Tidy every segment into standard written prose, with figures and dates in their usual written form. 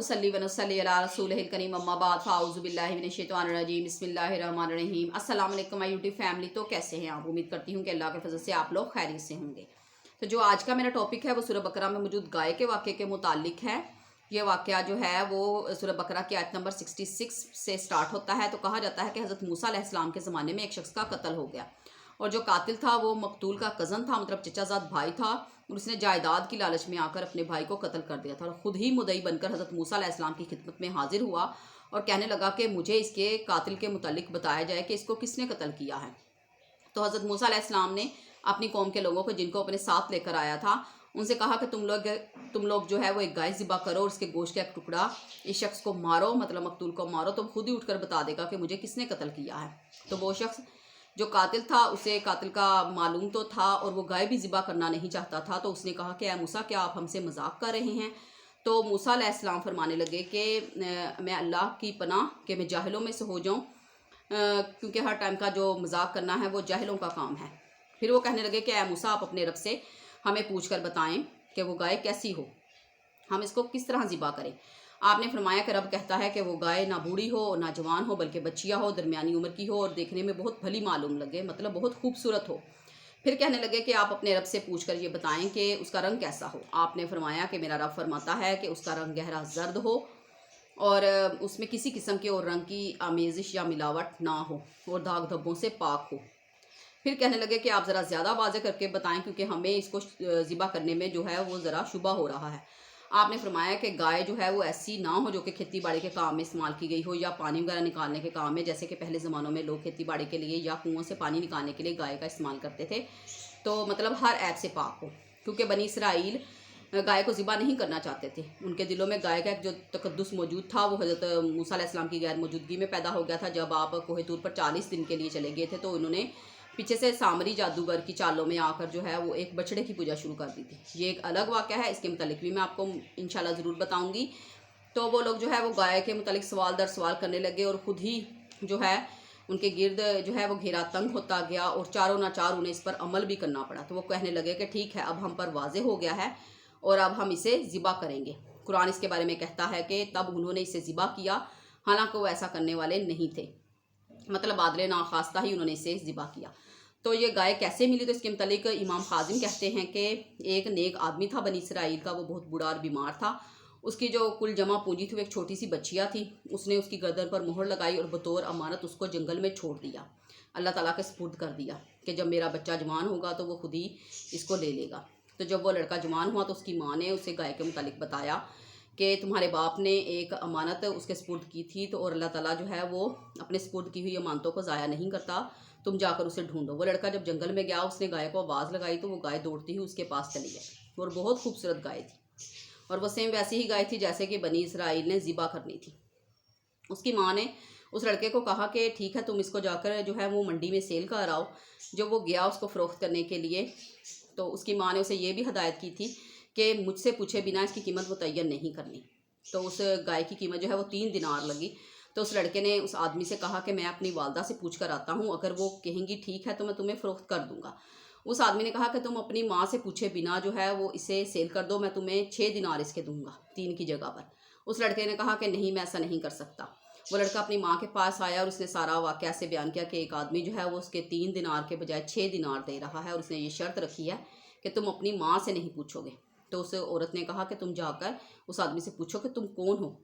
नसल्ली व नसल्ली अला रसूलिहिल करीम अम्मा बाद फ़ाऊज़ु बिल्लाहि मिनश शैतानिर रजीम बिस्मिल्लाहिर रहमानिर रहीम। अस्सलाम वालेकुम माय यूट्यूब फैमिली। तो कैसे हैं आप? उम्मीद करती हूँ कि अल्लाह के फजल से आप लोग खैरियत से होंगे। तो जो आज का मेरा टॉपिक है वो सूरह बकरा में मौजूद गाय के वाक़े के मुतालिक है। ये वाक़या जो है वो सूरह बकरा की आयत नंबर 66 से स्टार्ट होता है। तो कहा जाता है कि हज़रत मूसा अलैहिस्सलाम के ज़माने में एक शख्स का कत्ल हो गया और जो कातिल था वो मकतूल का कज़न था, मतलब चचाजाद भाई था, और उसने जायदाद की लालच में आकर अपने भाई को कत्ल कर दिया था और ख़ुद ही मुद्दई बनकर हज़रत मूसा अलैहिस्सलाम की खिदमत में हाजिर हुआ और कहने लगा कि मुझे इसके कातिल के मुतालिक बताया जाए कि इसको किसने कत्ल किया है। तो हज़रत मूसा अलैहिस्सलाम ने अपनी कौम के लोगों को, जिनको अपने साथ लेकर आया था, उनसे कहा कि तुम लोग जो है वो एक गाय ज़िबा करो और उसके गोश्त का एक टुकड़ा इस शख्स को मारो, मतलब मकतूल को मारो, तो खुद ही उठकर बता देगा कि मुझे किसने कत्ल किया है। तो वो शख्स जो कातिल था उसे कातिल का मालूम तो था और वो गाय भी ज़िबा करना नहीं चाहता था। तो उसने कहा कि मूसा, क्या आप हमसे मजाक कर रहे हैं? तो मूसा अलैहिस्सलाम फरमाने लगे कि मैं अल्लाह की पनाह कि मैं जाहिलों में से हो जाऊं, क्योंकि हर टाइम का जो मजाक करना है वो जाहिलों का काम है। फिर वो कहने लगे कि मूसा, आप अपने रब से हमें पूछ कर बताएँ कि वो गाय कैसी हो, हम इसको किस तरह ज़िबा करें। आपने फरमाया कि रब कहता है कि वो गाय ना बूढ़ी हो ना जवान हो, बल्कि बच्चिया हो, दरमियानी उम्र की हो और देखने में बहुत भली मालूम लगे, मतलब बहुत खूबसूरत हो। फिर कहने लगे कि आप अपने रब से पूछ कर ये बताएं कि उसका रंग कैसा हो। आपने फरमाया कि मेरा रब फरमाता है कि उसका रंग गहरा जर्द हो और उसमें किसी किस्म के और रंग की आमेजिश या मिलावट ना हो और दाग धब्बों से पाक हो। फिर कहने लगे कि आप ज़रा ज़्यादा वाज़े करके बताएं, क्योंकि हमें इसको ज़िबा करने में जो है वो ज़रा शुबा हो रहा है। आपने फरमाया कि गाय जो है वो ऐसी ना हो जो कि खेती बाड़ी के काम में इस्तेमाल की गई हो या पानी वगैरह निकालने के काम में, जैसे कि पहले ज़मानों में लोग खेती बाड़ी के लिए या कुओं से पानी निकालने के लिए गाय का इस्तेमाल करते थे। तो मतलब हर ऐप से पाक हो, क्योंकि बनी इसराइल गाय को ज़िबा नहीं करना चाहते थे। उनके दिलों में गाय का एक जो तकद्दुस मौजूद था वो हज़रत मूसा अलैहिस्सलाम की गैर मौजूदगी में पैदा हो गया था। जब आप कोहे तूर पर 40 दिन के लिए चले गए थे तो उन्होंने पीछे से सामरी जादूगर की चालों में आकर जो है वो एक बछड़े की पूजा शुरू कर दी थी। ये एक अलग वाक़या है, इसके मुतालिक भी मैं आपको इंशाल्लाह ज़रूर बताऊंगी। तो वो लोग जो है वो गाय के मुतालिक सवाल दर सवाल करने लगे और ख़ुद ही जो है उनके गिर्द जो है वो घेरा तंग होता गया और चारों नाचार उन्हें इस पर अमल भी करना पड़ा। तो वो कहने लगे कि ठीक है, अब हम पर वाज़े हो गया है और अब हम इसे ज़िबा करेंगे। कुरान इसके बारे में कहता है कि तब उन्होंने इसे ज़िबा किया, हालांकि वो ऐसा करने वाले नहीं थे, मतलब बादले नाखास्ता ही उन्होंने इसे ज़िबा किया। तो ये गाय कैसे मिली? तो इसके मुतालिक इमाम खाजिम कहते हैं कि एक नेक आदमी था बनी इसराइल का, वो बहुत बूढ़ा और बीमार था। उसकी जो कुल जमा पूंजी थी वो एक छोटी सी बच्चिया थी। उसने उसकी गर्दन पर मोहर लगाई और बतौर अमानत उसको जंगल में छोड़ दिया, अल्लाह ताला के सुपुर्द कर दिया कि जब मेरा बच्चा जवान होगा तो वो खुद ही इसको ले लेगा। तो जब वो लड़का जवान हुआ तो उसकी माँ ने उसे गाय के मुतालिक बताया कि तुम्हारे बाप ने एक अमानत उसके सुपुर्द की थी, तो और अल्लाह ताला जो है वो अपने सुपुर्द की हुई अमानतों को ज़ाया नहीं करता, तुम जाकर उसे ढूंढो। वो लड़का जब जंगल में गया, उसने गाय को आवाज़ लगाई तो वो गाय दौड़ती हुई उसके पास चली गई और बहुत खूबसूरत गाय थी और वो सेम वैसी ही गाय थी जैसे कि बनी इसराइल ने ज़िबा करनी थी। उसकी माँ ने उस लड़के को कहा कि ठीक है, तुम इसको जाकर जो है वो मंडी में सेल कर आओ। जब वो गया उसको फ़रोख्त करने के लिए तो उसकी माँ ने उसे ये भी हदायत की थी कि मुझसे पूछे बिना इसकी कीमत मुतय्यन नहीं करनी। तो उस गाय की कीमत जो है वो 3 दिनार लगी। तो उस लड़के ने उस आदमी से कहा कि मैं अपनी वालदा से पूछ कर आता हूँ, अगर वो कहेंगी ठीक है तो मैं तुम्हें फ़रोख्त कर दूंगा। उस आदमी ने कहा कि तुम अपनी माँ से पूछे बिना जो है वो इसे सेल कर दो, मैं तुम्हें 6 दिनार इसके दूंगा 3 की जगह पर। उस लड़के ने कहा कि नहीं, मैं ऐसा नहीं कर सकता। वो लड़का अपनी माँ के पास आया और उसने सारा वाक़या ऐसे बयान किया कि एक आदमी जो है वो उसके 3 दिनार के बजाय 6 दिनार दे रहा है और उसने ये शर्त रखी है कि तुम अपनी माँ से नहीं पूछोगे। तो उस औरत ने कहा कि तुम जाकर उस आदमी से पूछो कि तुम कौन हो।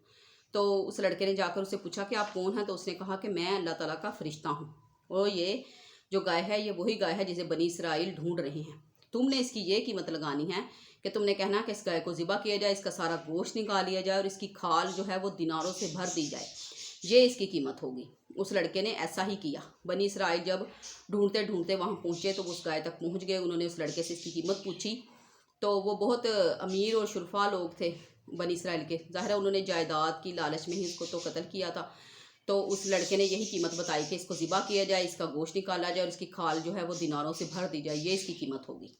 तो उस लड़के ने जाकर उससे पूछा कि आप कौन हैं? तो उसने कहा कि मैं अल्लाह ताला का फरिश्ता हूँ और ये जो गाय है ये वही गाय है जिसे बनी इसराइल ढूंढ रहे हैं। तुमने इसकी ये कीमत लगानी है कि तुमने कहना कि इस गाय को ज़िबा किया जाए, इसका सारा गोश्त निकाल लिया जाए और इसकी खाल जो है वो दिनारों से भर दी जाए, ये इसकी कीमत होगी। उस लड़के ने ऐसा ही किया। बनी इसराइल जब ढूंढते ढूंढते वहाँ पहुँचे तो वो उस गाय तक पहुँच गए। उन्होंने उस लड़के से इसकी कीमत पूछी तो वो बहुत अमीर और शुरफा लोग थे बनी इसराइल के। ज़ाहिर है उन्होंने जायदाद की लालच में ही इसको तो कत्ल किया था। तो उस लड़के ने यही कीमत बताई कि इसको ज़िबा किया जाए, इसका गोश्त निकाला जाए और इसकी खाल जो है वो दिनारों से भर दी जाए, ये इसकी कीमत होगी।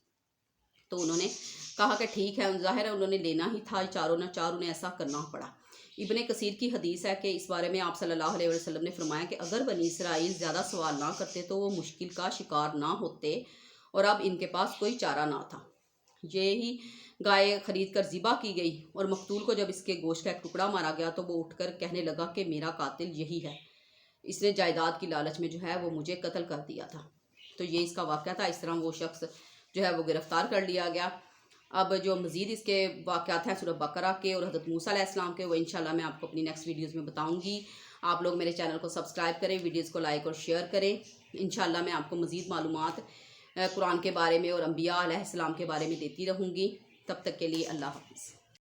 तो उन्होंने कहा कि ठीक है। ज़ाहिर है उन्होंने लेना ही था, चारों ना चार उन्हें ऐसा करना पड़ा। इब्ने कसीर की हदीस है कि इस बारे में आप सल्लल्लाहु अलैहि वसल्लम ने फरमाया कि अगर बनी इसराइल ज़्यादा सवाल ना करते तो वो मुश्किल का शिकार ना होते और अब इनके पास कोई चारा ना था। یہی گائے خرید کر ذبح کی گئی اور مقتول کو جب اس کے گوشت کا ایک ٹکڑا مارا گیا تو وہ اٹھ کر کہنے لگا کہ میرا قاتل یہی ہے، اس نے جائیداد کی لالچ میں جو ہے وہ مجھے قتل کر دیا تھا۔ تو یہ اس کا واقعہ تھا۔ اس طرح وہ شخص جو ہے وہ گرفتار کر لیا گیا۔ اب جو مزید اس کے واقعات ہیں سورہ بقرہ کے اور حضرت موسیٰ علیہ السلام کے، وہ انشاءاللہ میں آپ کو اپنی نیکسٹ ویڈیوز میں بتاؤں گی۔ آپ لوگ میرے چینل کو سبسکرائب کریں، ویڈیوز کو لائک اور شیئر کریں۔ انشاءاللہ میں آپ کو مزید معلومات قرآن کے بارے میں اور انبیاء علیہ السلام کے بارے میں دیتی رہوں گی۔ تب تک کے لیے اللہ حافظ۔